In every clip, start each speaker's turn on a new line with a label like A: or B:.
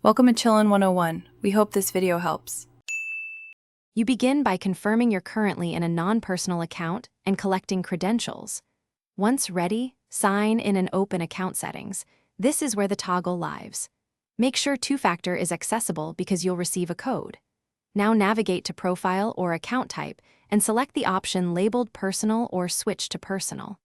A: Welcome to Chillin' 101. We hope this video helps.
B: You begin by confirming you're currently in a non-personal account and collecting credentials. Once ready, sign in and open account settings. This is where the toggle lives. Make sure two-factor is accessible because you'll receive a code. Now navigate to Profile or Account Type and select the option labeled Personal or Switch to Personal.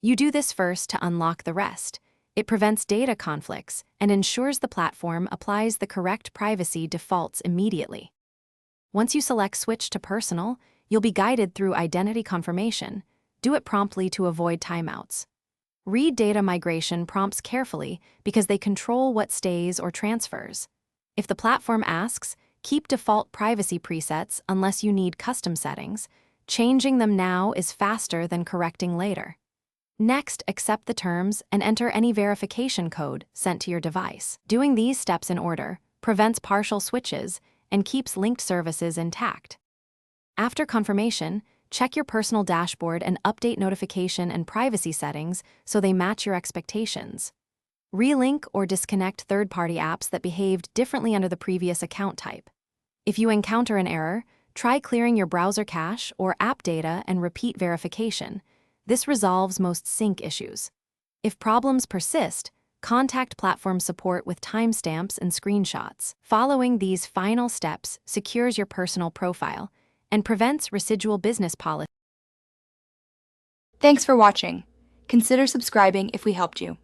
B: You do this first to unlock the rest. It prevents data conflicts and ensures the platform applies the correct privacy defaults immediately. Once you select Switch to Personal, you'll be guided through identity confirmation. Do it promptly to avoid timeouts. Read data migration prompts carefully because they control what stays or transfers. If the platform asks, keep default privacy presets unless you need custom settings. Changing them now is faster than correcting later. Next, accept the terms and enter any verification code sent to your device. Doing these steps in order prevents partial switches and keeps linked services intact. After confirmation, check your personal dashboard and update notification and privacy settings so they match your expectations. Relink or disconnect third-party apps that behaved differently under the previous account type. If you encounter an error, try clearing your browser cache or app data and repeat verification. This resolves most sync issues. If problems persist, contact platform support with timestamps and screenshots. Following these final steps secures your personal profile and prevents residual business policy.
A: Thanks for watching. Consider subscribing if we helped you.